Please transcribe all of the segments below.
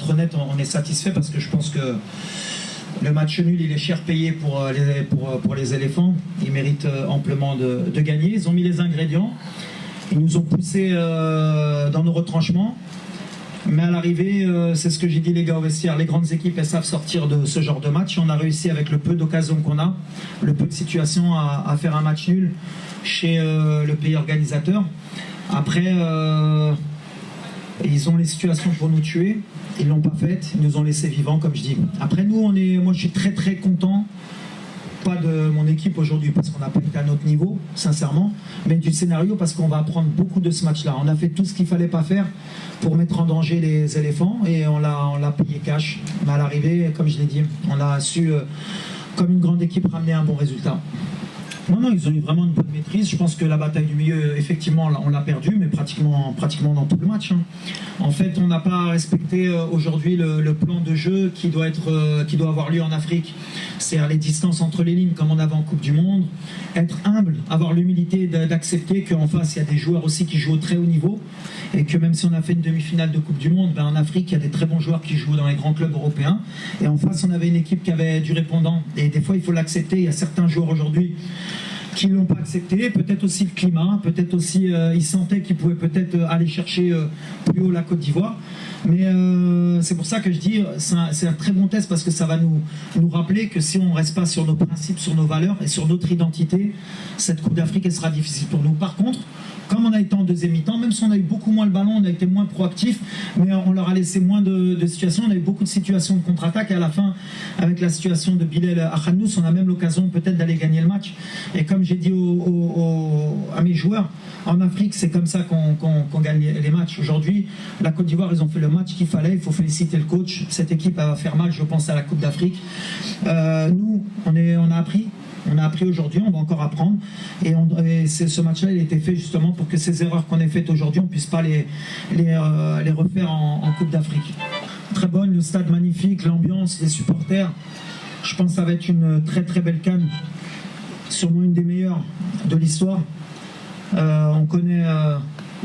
être honnête, on est satisfait parce que je pense que le match nul, il est cher payé pour les éléphants. Ils méritent amplement de gagner. Ils ont mis les ingrédients. Ils nous ont poussés dans nos retranchements. Mais à l'arrivée, c'est ce que j'ai dit les gars au vestiaire, les grandes équipes, elles savent sortir de ce genre de match. On a réussi avec le peu d'occasions qu'on a, le peu de situations à faire un match nul chez le pays organisateur. Après, ils ont les situations pour nous tuer. Ils ne l'ont pas fait, ils nous ont laissé vivants, comme je dis. Après, moi, je suis très très content, pas de mon équipe aujourd'hui, parce qu'on n'a pas été à notre niveau, sincèrement, mais du scénario, parce qu'on va apprendre beaucoup de ce match-là. On a fait tout ce qu'il ne fallait pas faire pour mettre en danger les éléphants, et on l'a payé cash. Mais à l'arrivée, comme je l'ai dit, on a su, comme une grande équipe, ramener un bon résultat. Non, ils ont eu vraiment une bonne maîtrise. Je pense que la bataille du milieu, effectivement, on l'a perdue, mais pratiquement dans tout le match. Hein. En fait, on n'a pas respecté aujourd'hui le plan de jeu qui doit avoir lieu en Afrique. C'est-à-dire les distances entre les lignes, comme on avait en Coupe du Monde. Être humble, avoir l'humilité d'accepter qu'en face, il y a des joueurs aussi qui jouent au très haut niveau. Et que même si on a fait une demi-finale de Coupe du Monde, en Afrique, il y a des très bons joueurs qui jouent dans les grands clubs européens. Et en face, on avait une équipe qui avait du répondant. Et des fois, il faut l'accepter. Il y a certains joueurs aujourd'hui qui ne l'ont pas accepté, peut-être aussi le climat, peut-être aussi ils sentaient qu'ils pouvaient peut-être aller chercher plus haut la Côte d'Ivoire. Mais c'est pour ça que je dis, c'est un très bon test parce que ça va nous rappeler que si on ne reste pas sur nos principes, sur nos valeurs et sur notre identité, cette Coupe d'Afrique, elle sera difficile pour nous. Par contre, comme on a été en deuxième mi-temps, même si on a eu beaucoup moins le ballon, on a été moins proactif, mais on leur a laissé moins de situations. On a eu beaucoup de situations de contre-attaque et à la fin, avec la situation de Bilal Akhanous, on a même l'occasion peut-être d'aller gagner le match. Et comme j'ai dit à mes joueurs, en Afrique, c'est comme ça qu'on gagne les matchs. Aujourd'hui, la Côte d'Ivoire, ils ont fait le match qu'il fallait. Il faut féliciter le coach. Cette équipe va faire mal, je pense, à la Coupe d'Afrique. Nous, on a appris. On a appris aujourd'hui, on va encore apprendre. Et ce match-là, il a été fait justement pour que ces erreurs qu'on ait faites aujourd'hui, on ne puisse pas les refaire en Coupe d'Afrique. Très bonne, le stade magnifique, l'ambiance, les supporters. Je pense que ça va être une très très belle CAN. Sûrement une des meilleures de l'histoire. On connaît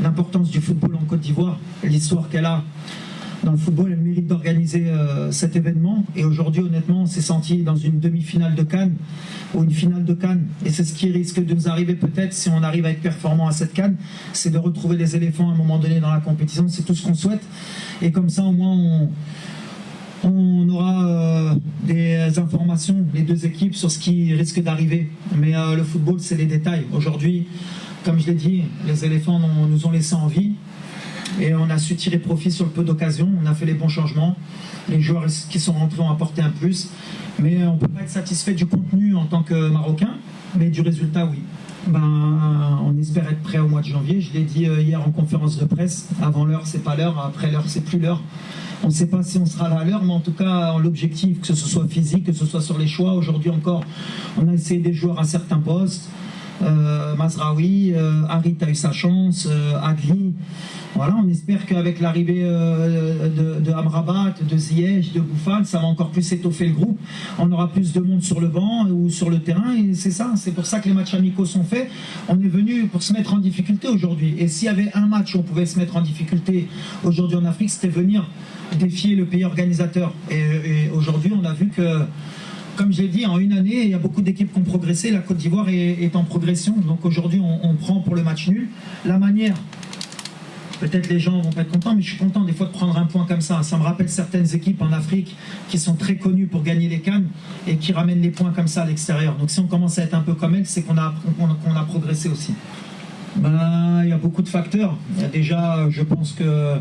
l'importance du football en Côte d'Ivoire, l'histoire qu'elle a dans le football, elle mérite d'organiser cet événement. Et aujourd'hui, honnêtement, on s'est senti dans une demi-finale de CAN ou une finale de CAN. Et c'est ce qui risque de nous arriver peut-être si on arrive à être performant à cette CAN, c'est de retrouver les éléphants à un moment donné dans la compétition. C'est tout ce qu'on souhaite. Et comme ça, au moins, on aura des informations, les deux équipes, sur ce qui risque d'arriver. Mais le football, c'est les détails. Aujourd'hui, comme je l'ai dit, les éléphants nous ont laissé en vie. Et on a su tirer profit sur le peu d'occasions, on a fait les bons changements. Les joueurs qui sont rentrés ont apporté un plus. Mais on ne peut pas être satisfait du contenu en tant que Marocain, mais du résultat, oui. On espère être prêt au mois de janvier. Je l'ai dit hier en conférence de presse. Avant l'heure, c'est pas l'heure. Après l'heure, c'est plus l'heure. On ne sait pas si on sera là à l'heure, mais en tout cas, l'objectif, que ce soit physique, que ce soit sur les choix. Aujourd'hui encore, on a essayé des joueurs à certains postes. Mazraoui, Harit a eu sa chance, Adli. Voilà, on espère qu'avec l'arrivée de Amrabat, de Ziyech, de Bouffal, ça va encore plus étoffer le groupe. On aura plus de monde sur le banc ou sur le terrain et c'est ça, c'est pour ça que les matchs amicaux sont faits. On est venu pour se mettre en difficulté aujourd'hui. Et s'il y avait un match où on pouvait se mettre en difficulté aujourd'hui en Afrique, c'était venir défier le pays organisateur. Et aujourd'hui, on a vu que, comme j'ai dit, en une année, il y a beaucoup d'équipes qui ont progressé. La Côte d'Ivoire est en progression. Donc aujourd'hui, on prend pour le match nul. La manière, peut-être les gens ne vont pas être contents, mais je suis content des fois de prendre un point comme ça. Ça me rappelle certaines équipes en Afrique qui sont très connues pour gagner les CAN et qui ramènent les points comme ça à l'extérieur. Donc si on commence à être un peu comme elles, c'est qu'on a progressé aussi. Il y a beaucoup de facteurs. Il y a déjà, je pense que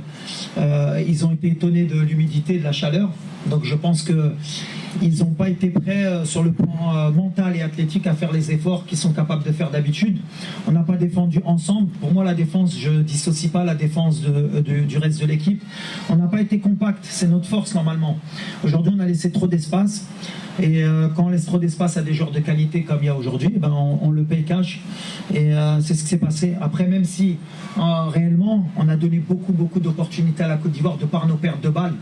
ils ont été étonnés de l'humidité, de la chaleur. Donc je pense qu'ils n'ont pas été prêts sur le plan mental et athlétique à faire les efforts qu'ils sont capables de faire d'habitude. On n'a pas défendu ensemble. Pour moi, la défense, je ne dissocie pas la défense du reste de l'équipe. On n'a pas été compact. C'est notre force normalement. Aujourd'hui, on a laissé trop d'espace. Et quand on laisse trop d'espace à des joueurs de qualité comme il y a aujourd'hui, on le paye cash. Et c'est ce qui s'est passé. Après, même si réellement, on a donné beaucoup d'opportunités à la Côte d'Ivoire de par nos pertes de balles.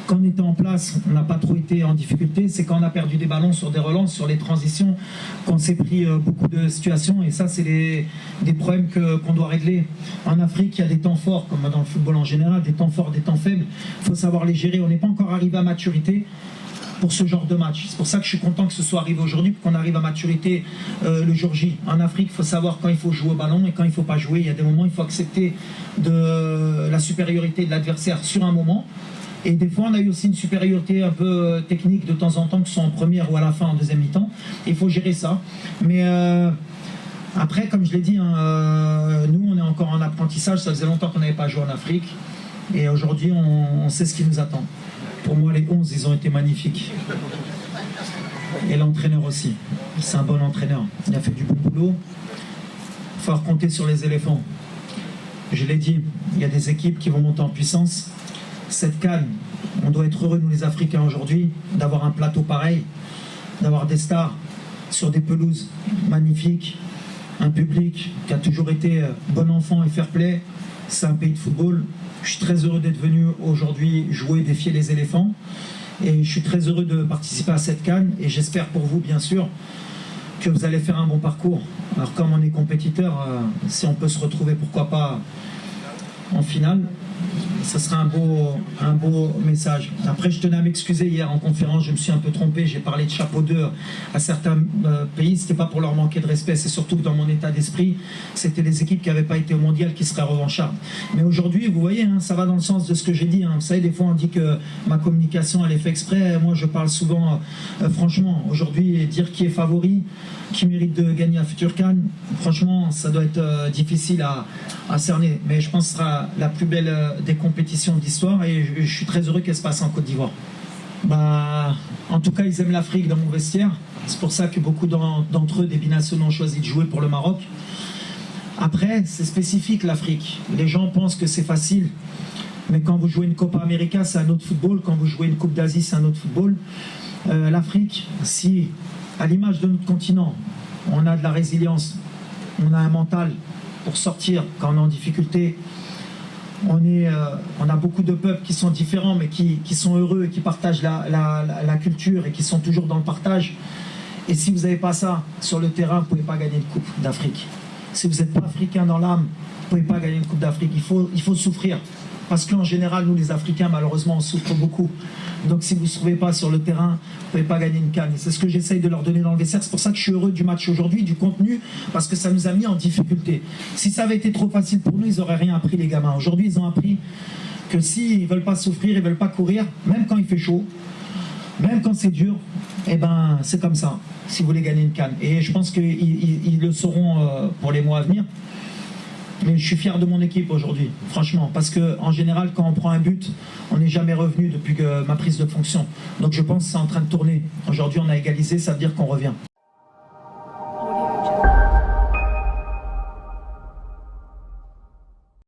quand on était en place, on n'a pas trop été en difficulté. C'est quand on a perdu des ballons sur des relances, sur les transitions, qu'on s'est pris beaucoup de situations. Et ça, c'est des problèmes qu'on doit régler. En Afrique, il y a des temps forts, comme dans le football en général, des temps forts, des temps faibles. Il faut savoir les gérer. On n'est pas encore arrivé à maturité pour ce genre de match. C'est pour ça que je suis content que ce soit arrivé aujourd'hui, qu'on arrive à maturité le jour J. En Afrique, il faut savoir quand il faut jouer au ballon et quand il ne faut pas jouer. Il y a des moments où il faut accepter la supériorité de l'adversaire sur un moment. Et des fois, on a eu aussi une supériorité un peu technique de temps en temps, que ce soit en première ou à la fin, en deuxième mi-temps. Il faut gérer ça. Mais après, comme je l'ai dit, nous, on est encore en apprentissage. Ça faisait longtemps qu'on n'avait pas joué en Afrique. Et aujourd'hui, on sait ce qui nous attend. Pour moi, les 11, ils ont été magnifiques. Et l'entraîneur aussi. C'est un bon entraîneur. Il a fait du bon boulot. Il faut compter sur les éléphants. Je l'ai dit, il y a des équipes qui vont monter en puissance. Cette CAN, on doit être heureux, nous les Africains aujourd'hui, d'avoir un plateau pareil, d'avoir des stars sur des pelouses magnifiques, un public qui a toujours été bon enfant et fair play. C'est un pays de football. Je suis très heureux d'être venu aujourd'hui jouer, défier les éléphants. Et je suis très heureux de participer à cette CAN. Et j'espère pour vous, bien sûr, que vous allez faire un bon parcours. Alors comme on est compétiteur, si on peut se retrouver, pourquoi pas, en finale, ça sera un beau message. Après, je tenais à m'excuser hier en conférence, je me suis un peu trompé, j'ai parlé de chapeau 2 à certains pays, c'était pas pour leur manquer de respect, c'est surtout que dans mon état d'esprit, c'était les équipes qui n'avaient pas été au mondial qui seraient revanchardes. Mais aujourd'hui, vous voyez, ça va dans le sens de ce que j'ai dit. Vous savez, des fois on dit que ma communication elle est faite exprès, moi je parle souvent franchement. Aujourd'hui, dire qui est favori, qui mérite de gagner la future CAN, franchement, ça doit être difficile à cerner. Mais je pense que ce sera la plus belle des compétitions de l'histoire et je suis très heureux qu'elle se passe en Côte d'Ivoire. En tout cas, ils aiment l'Afrique dans mon vestiaire. C'est pour ça que beaucoup d'entre eux, des binationaux, ont choisi de jouer pour le Maroc. Après, c'est spécifique l'Afrique. Les gens pensent que c'est facile. Mais quand vous jouez une Copa América, c'est un autre football. Quand vous jouez une Coupe d'Asie, c'est un autre football. L'Afrique, si, à l'image de notre continent, on a de la résilience, on a un mental pour sortir quand on est en difficulté. On a beaucoup de peuples qui sont différents, mais qui sont heureux et qui partagent la culture et qui sont toujours dans le partage. Et si vous n'avez pas ça sur le terrain, vous ne pouvez pas gagner une Coupe d'Afrique. Si vous n'êtes pas africain dans l'âme, vous ne pouvez pas gagner une Coupe d'Afrique. Il faut souffrir. Parce qu'en général, nous les Africains, malheureusement, on souffre beaucoup. Donc si vous ne trouvez pas sur le terrain, vous ne pouvez pas gagner une CAN. Et c'est ce que j'essaye de leur donner dans le vestiaire. C'est pour ça que je suis heureux du match aujourd'hui, du contenu, parce que ça nous a mis en difficulté. Si ça avait été trop facile pour nous, ils n'auraient rien appris, les gamins. Aujourd'hui, ils ont appris que s'ils ne veulent pas souffrir, ils ne veulent pas courir, même quand il fait chaud, même quand c'est dur, eh ben, c'est comme ça, si vous voulez gagner une CAN. Et je pense qu'ils le sauront pour les mois à venir. Mais je suis fier de mon équipe aujourd'hui, franchement, parce qu'en général, quand on prend un but, on n'est jamais revenu depuis ma prise de fonction. Donc je pense que c'est en train de tourner. Aujourd'hui, on a égalisé, ça veut dire qu'on revient.